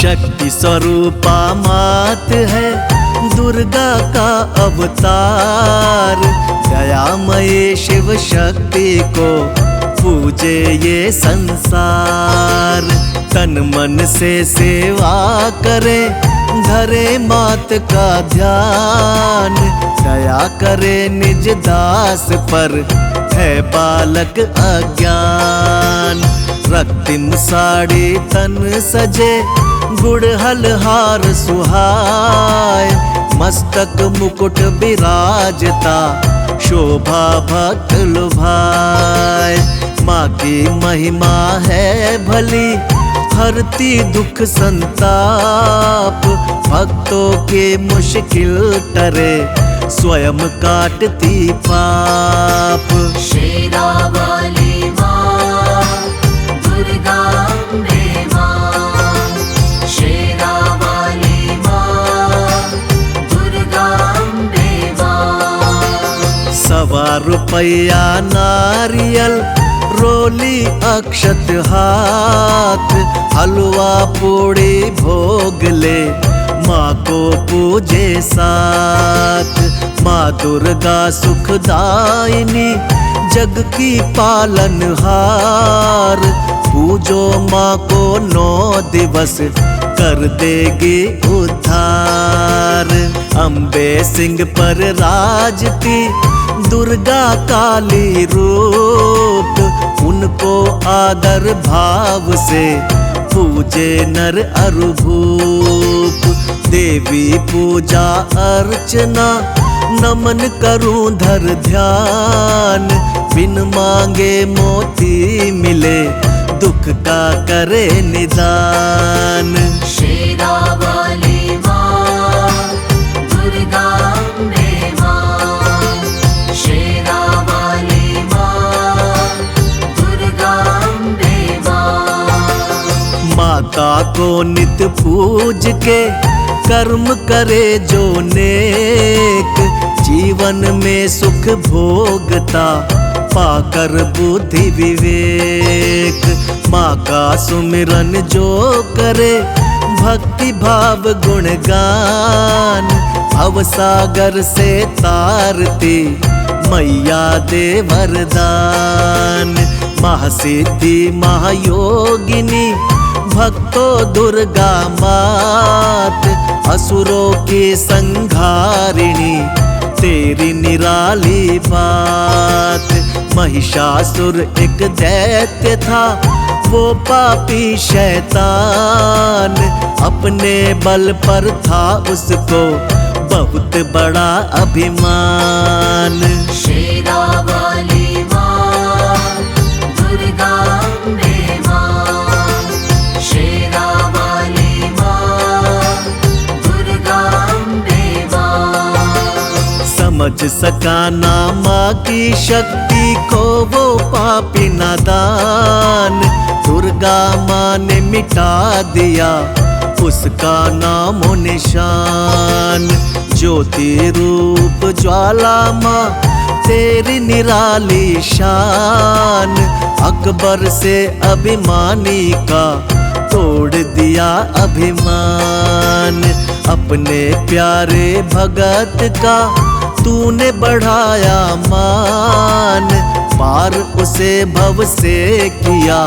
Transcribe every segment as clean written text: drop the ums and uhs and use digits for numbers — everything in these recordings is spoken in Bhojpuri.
शक्ति स्वरूपा मात है दुर्गा का अवतार। दयामय शिव शक्ति को पूजे ये संसार। तन मन से सेवा करे धरे मात का ध्यान। दया करे निज दास पर है बालक अज्ञान। रक्तिम साड़ी तन सजे गुड़हल हार सुहाय। मस्तक मुकुट विराजता शोभा भक्त लुभाए। माँ की महिमा है भली हरती दुख संताप। भक्तों के मुश्किल टरे स्वयं काटती पाप। शेरावाली माँ दुर्गा अम्बे माँ। शेरावाली माँ दुर्गा अम्बे माँ। 1.25 रुपया नारियल रोली अक्षत हाथ। हलवा पूड़ी भोग ले माँ को पूजे साथ। माँ दुर्गा सुखदायिनी जग की पालनहार। पूजो माँ को 9 दिवस कर देगी उद्धार। अम्बे सिंह पर राजती दुर्गा काली रूप। उनको आदर भाव से पूजे नर अरु भूप। देवी पूजा अर्चना नमन करूं धर ध्यान। बिन मांगे मोती मिले दुख का करे निदान। शेरावाली माँ दुर्गा अम्बे माँ। शेरावाली माँ दुर्गा अम्बे माँ। माता को नित पूज के कर्म करे जो नेक। जीवन में सुख भोगता पाकर बुद्धि विवेक। माँ का सुमिरन जो करे भक्ति भाव गुणगान। भवसागर से तारती मैया दे वरदान। महासिद्धि महायोगिनी भक्तों दुर्गा मात। असुरों की संघारिणी तेरी निराली बात। महिषासुर एक दैत्य था वो पापी शैतान। अपने बल पर था उसको बहुत बड़ा अभिमान। शेरावाली माँ दुर्गा अम्बे माँ। शेरावाली माँ दुर्गा अम्बे माँ। समझ सका ना माँ की शक्ति को वो पापी नादान। दुर्गा माँ ने मिटा दिया उसका नामो निशान। ज्योति रूप ज्वाला माँ तेरी निराली शान। अकबर से अभिमानी का तोड़ दिया अभिमान। अपने प्यारे भगत का तूने बढ़ाया मान। पार उसे भव से किया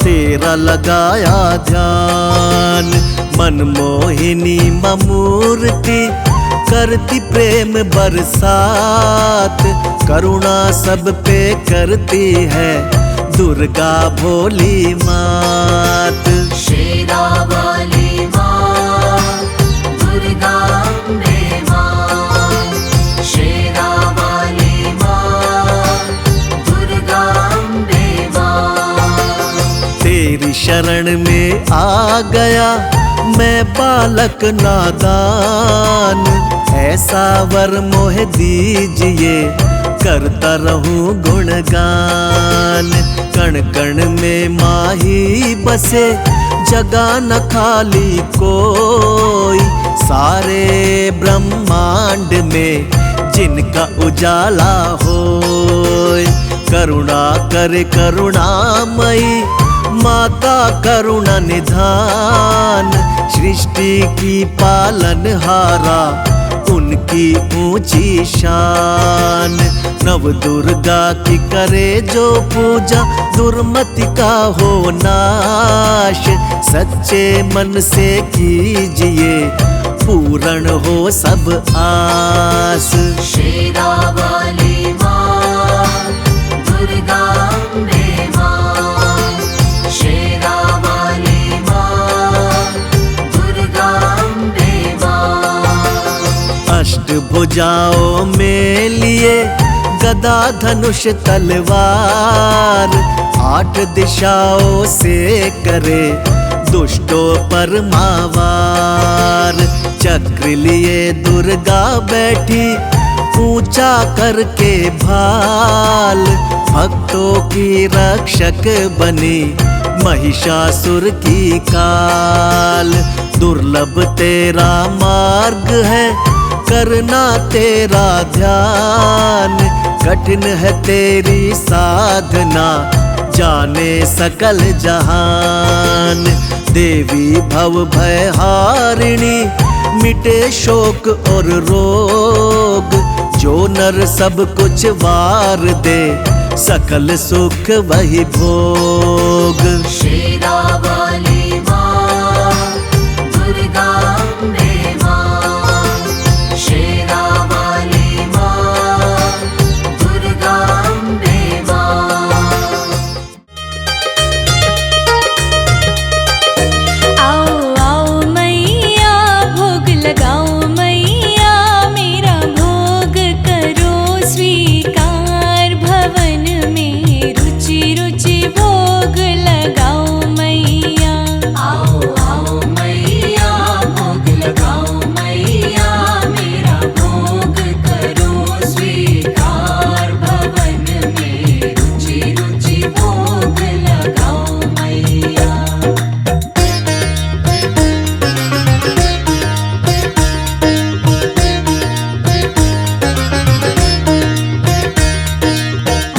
तेरा लगाया ध्यान। मनमोहिनी ममूर्ति करती प्रेम बरसात। करुणा सब पे करती है दुर्गा भोली मात। शेरावाली माँ दुर्गा अम्बे माँ। शेरावाली माँ दुर्गा अम्बे माँ। तेरी शरण में आ गया मैं बालक नादान। ऐसा वर मोह दीजिए करता रहूं गुणगान। कण कण में माही बसे जगह न खाली कोई। सारे ब्रह्मांड में जिनका उजाला होय। करुणा करे करुणामयी माता करुणा निधान, सृष्टि की पालनहारा, उनकी ऊंची शान। नव दुर्गा की करे जो पूजा, दुर्मति का हो नाश। सच्चे मन से कीजिए, पूर्ण हो सब आस। शेरा वाली माँ, दुर्गा अम्बे माँ। शेरा वाली माँ, दुर्गा अम्बे माँ। अष्टभुजाओं में लिए गदा धनुष तलवार, 8 दिशाओं से करे दुष्टों पर मावार। चक्र लिए दुर्गा बैठी, ऊंचा करके भाल। भक्तों की रक्षक बनी, महिषासुर की काल। दुर्लभ तेरा मार्ग है, करना तेरा ध्यान। कठिन है तेरी साधना, जाने सकल जहान। देवी भव भय हारिणी, मिटे शोक और रोग। जो नर सब कुछ वार दे, सकल सुख वही भोग। शेरा वाली माँ, दुर्गा अम्बे माँ। शेरा वाली माँ, दुर्गा अम्बे माँ। आओ आओ मैया, भोग लगाओ मैया, मेरा भोग करो स्वीकार। भवन में रुचि रुचि भोग लगाओ मैया। आओ आओ मैया, भोग लगाओ मैया, मेरा भोग करो स्वीकार। भवन में रुचि रुचि भोग लगाओ मैया।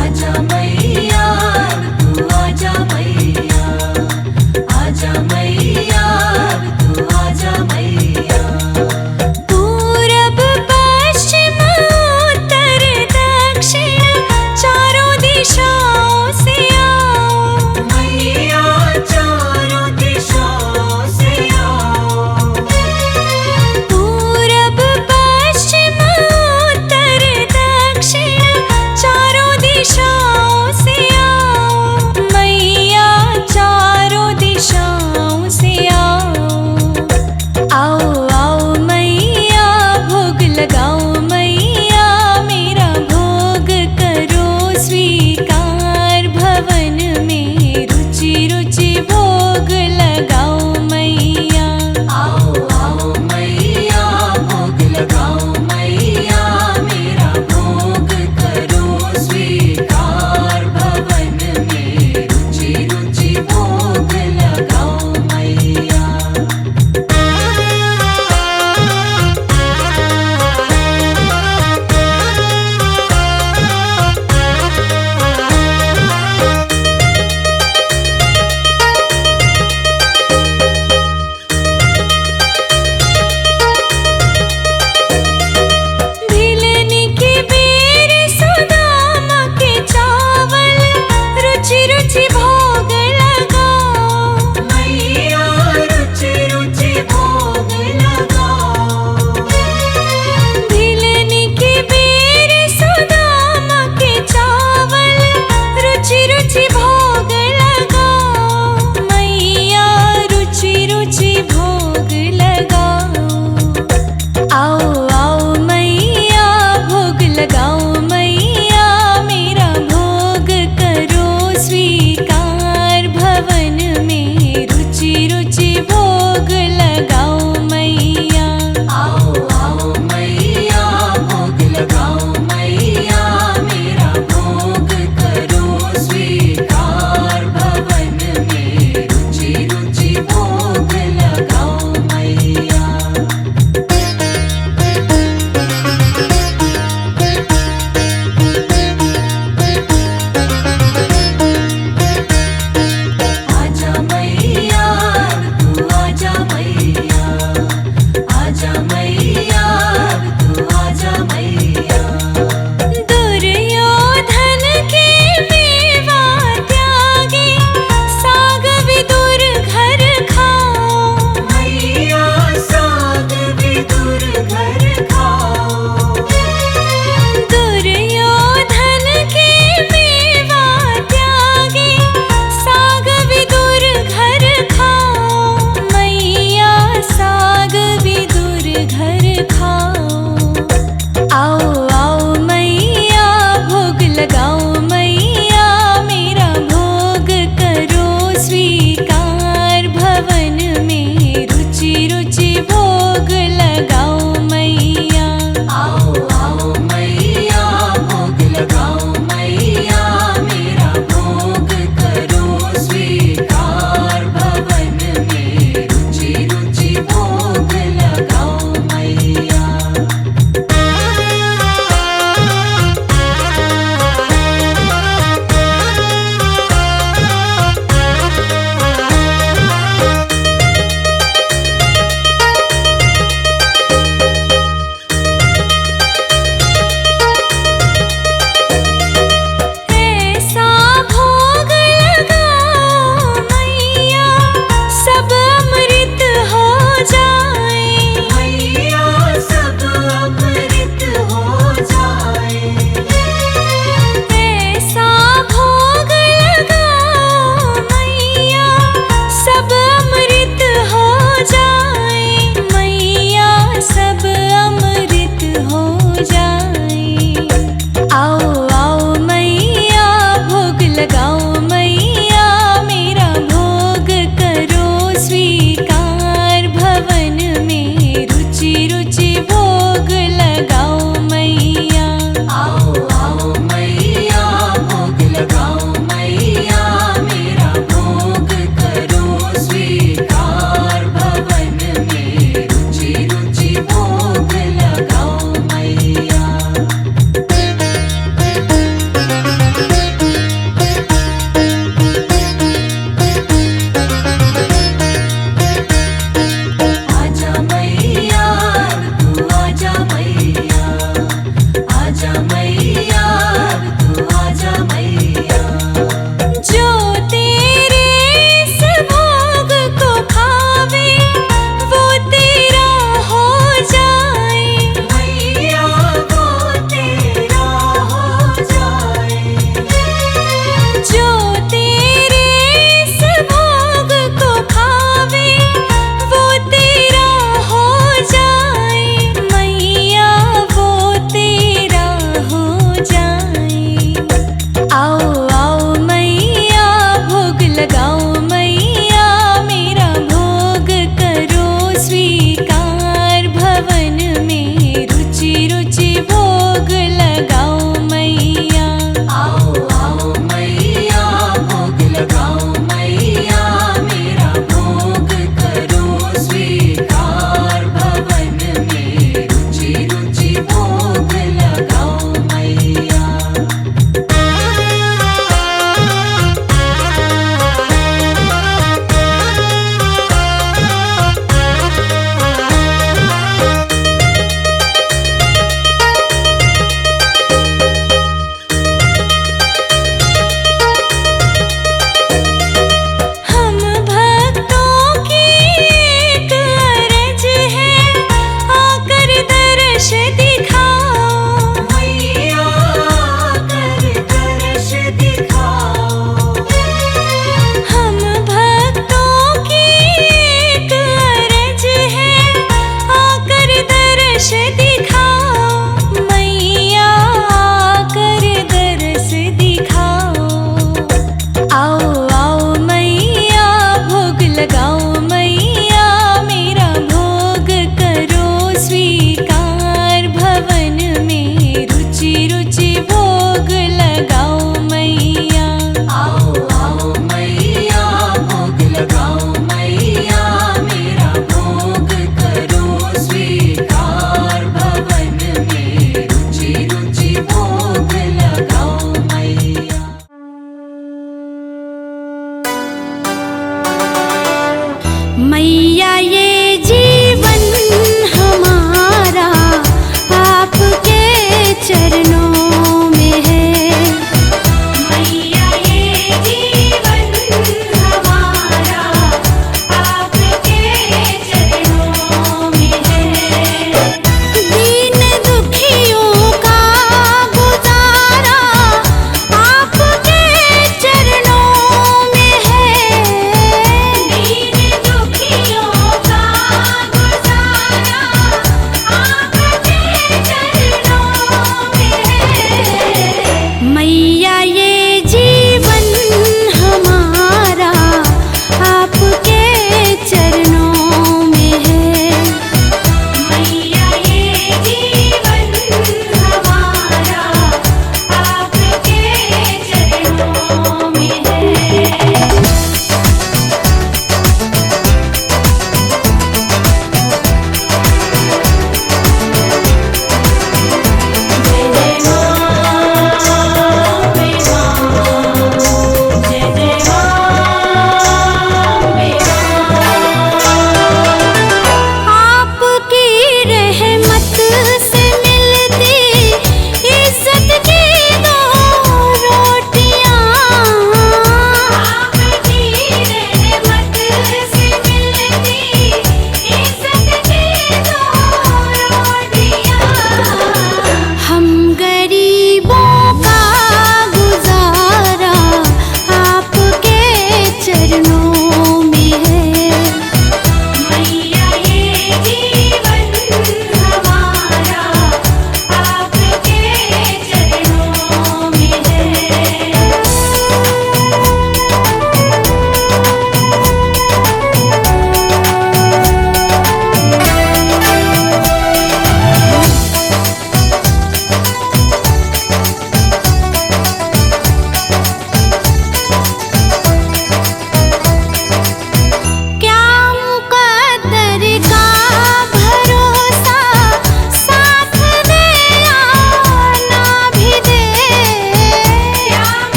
आजा मैया, तू आजा मैया। आजा मैया, तू आजा मैया। पूरब पश्चिम उत्तर दक्षिण, चारों दिशाओं से आओ मैया, चारों दिशाओं से आओ। पूरब पश्चिम उत्तर दक्षिण, चारों दिशाओं से आओ मैया, चारों दिशाओं से आओ। आओ आओ मैया, भोग लगाओ मैया, मेरा भोग करो स्वीकार। भवन में रुचि रुचि भोग लगाओ मैया। आओ आओ मैया, भोग लगाओ मैया, मेरा भोग करो स्वीकार। भवन में रुचि रुचि भोग लगाओ मैया। भिलनी की बेर सुदामा के चावल, रुचि रुचि भोग लगाओ। स्वीकार भवन में रुचि रुचि भोग लगाओ मैया। आओ आओ मैया भोग लगाओ मैया मेरा भोग करो स्वीकार भवन में रुचि रुचि भोग लगाओ मैया। ऐसा भोग लगाओ मैया सब अमृत हो जाए। मैया सब अमृत हो जाए। ऐसा भोग लगाओ मैया सब अमृत हो जाए। मैया सब अमृत हो जाए। आओ आओ मैया भोग लगाओ मैया मेरा भोग करो स्वीकार भवन में रुचि रुचि भोग लगाओ मैया। आओ आओ मैया भोग लगाओ मैया मेरा भोग करो स्वीकार भवन में रुचि रुचि भोग लगाओ मैया। आजा मैया तू आजा मैया। आजा मैया तू आजा मैया। जो तेरे इस भोग को खावे वो तेरा हो जाए। मैया वो तेरा हो जाए। जो तेरे इस भोग को खावे वो तेरा हो जाए। मैया वो तेरा हो जाए। आओ आओ मैया भोग लगाओ मैया मेरा भोग करो स्वीकार भवन में रुचि रुचि भोग लगाओ मैया। आओ आओ मैया भोग लगाओ मैया मेरा भोग करो स्वीकार भवन में रुचि रुचि भोग लगाओ मैया। हम भक्तों की एक अर्ज है आकर दर्श दिखाओ। मैया कर दर्श दिखाओ। हम भक्तों की एक अर्ज है आकर दर्श दिखाओ। मैया आकर दर्श दिखाओ। आओ आओ मैया भोग लगाओ मैया मेरा भोग करो स्वीकार भवन में रुचि रुचि भोग लगाओ मैया। आओ आओ मैया भोग लगाओ मैया मेरा भोग करो स्वीकार भवन में रुचि रुचि भोग लगाओ मैया। मैया